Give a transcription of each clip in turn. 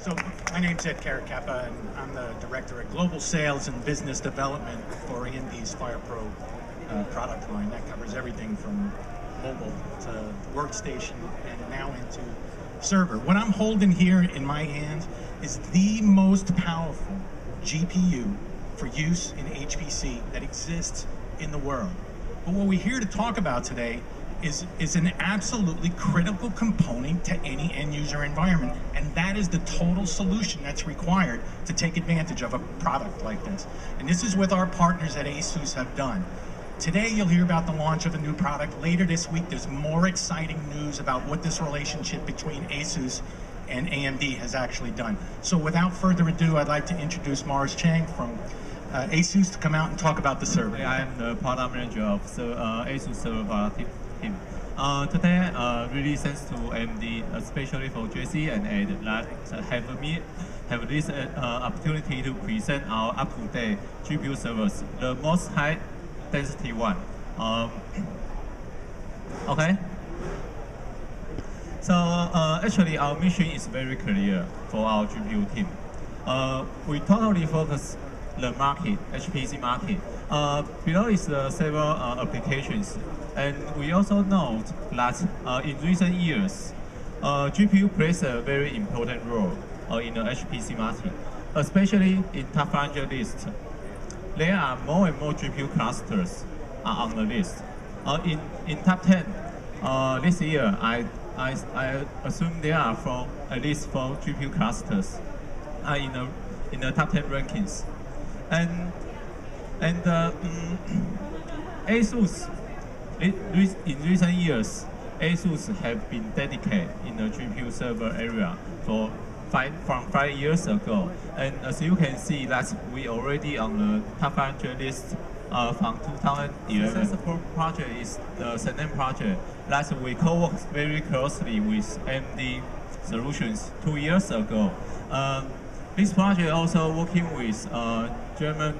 So my name's Carracappa, and I'm the Director of Global Sales and Business Development for AMD's FirePro product line. That covers everything from mobile to workstation and now into server. What I'm holding here in my hands is the most powerful GPU for use in HPC that exists in the world. But what we're here to talk about today is an absolutely critical component to any end user environment, and that is the total solution that's required to take advantage of a product like this. And this is what our partners at ASUS have done. Today you'll hear about the launch of a new product. Later this week there's more exciting news about what this relationship between ASUS and AMD has actually done. So without further ado, I'd like to introduce Chang from ASUS to come out and talk about the server. I am the product manager of ASUS server product team. Today, really thanks to AMD, especially for JC and Ed, that have this opportunity to present our up-to-date GPU servers, the most high density one. Okay. So actually, our mission is very clear for our GPU team. We totally focus the market, HPC market. Below is several applications. And we also note that in recent years, GPU plays a very important role in the HPC market, especially in top 500 list. There are more and more GPU clusters on the list. In top 10 this year, I assume there are at least 4 GPU clusters in the top 10 rankings. And ASUS. In recent years, ASUS have been dedicated in the GPU server area from 5 years ago. And as you can see, that we already on the top 500 list from 2011. The project is the second project that we co-work very closely with AMD Solutions 2 years ago. This project also working with German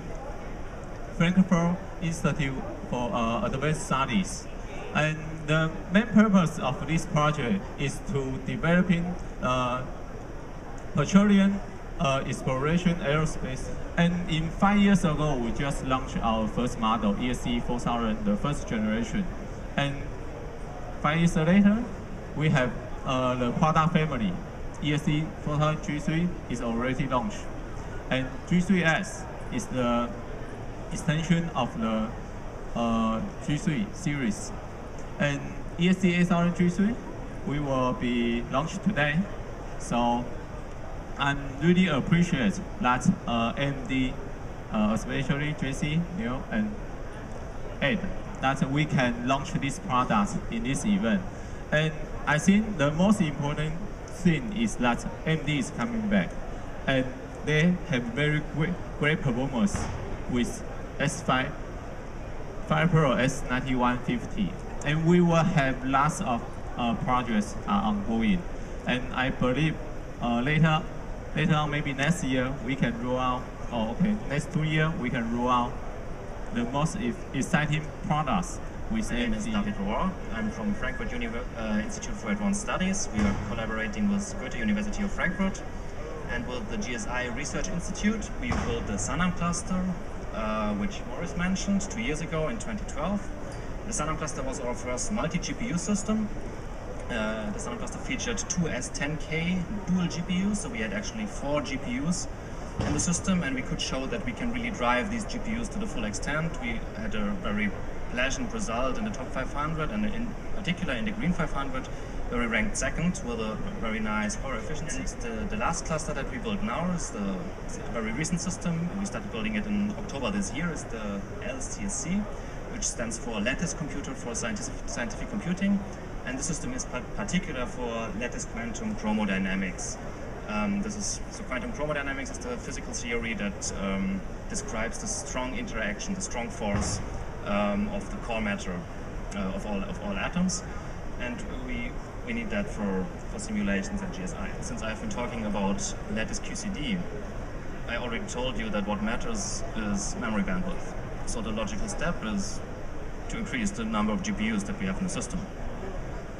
Frankfurt Institute for Advanced Studies. And the main purpose of this project is to developing petroleum exploration aerospace. And 5 years ago, we just launched our first model, SC1400, the first generation. And 5 years later, we have the product family. SC1400 G3 is already launched. And G3S is the extension of the G3 series. And ESC8000 G3 we will be launched today. So I really appreciate that AMD, especially JC, Neil, and Ed, that we can launch this product in this event. And I think the most important thing is that AMD is coming back, and they have very great performance with S5 FirePro S9150, and we will have lots of projects ongoing. And I believe later on, maybe next year, we can roll out, next 2 years, we can roll out the most exciting products with AMD. My name is Rohr. I'm from Frankfurt Institute for Advanced Studies. We are collaborating with Goethe University of Frankfurt and with the GSI Research Institute. We built the Sanam cluster, which Morris mentioned 2 years ago in 2012. The Sanam cluster was our first multi-GPU system. The Sanam cluster featured 2 S10K dual GPUs, so we had actually 4 GPUs in the system, and we could show that we can really drive these GPUs to the full extent. We had a very pleasant result in the top 500, and in particular in the Green500, where we ranked second with a very nice power efficiency. The last cluster that we built now is a very recent system. We started building it in October this year. It's the LCSC, which stands for Lattice Computer for Scientific Computing. And the system is particular for lattice quantum chromodynamics. So quantum chromodynamics is the physical theory that describes the strong interaction, the strong force of the core matter of all atoms. And we need that for simulations at GSI. Since I've been talking about lattice QCD, I already told you that what matters is memory bandwidth. So the logical step is to increase the number of GPUs that we have in the system.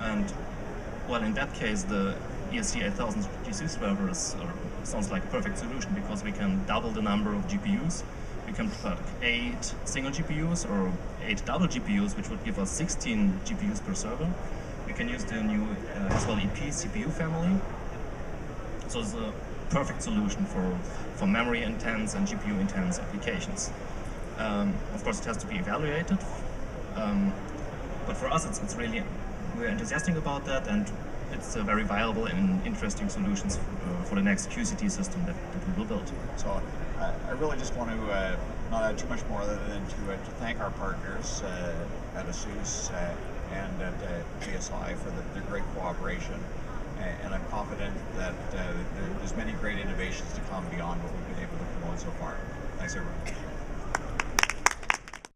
And well, in that case, the ESC 8000 GC server sounds like a perfect solution, because we can double the number of GPUs. We can put 8 single GPUs or 8 double GPUs, which would give us 16 GPUs per server. We can use the new SLEP CPU family. So it's a perfect solution for memory intense and GPU intense applications. Of course, it has to be evaluated, but for us, it's really, we're enthusiastic about that, and it's a very viable and interesting solutions for the next QCT system that we will build. So I really just want to not add too much more other than to thank our partners at ASUS and at GSI for their great cooperation. And I'm confident that there's many great innovations to come beyond what we've been able to promote so far. Thanks, everyone.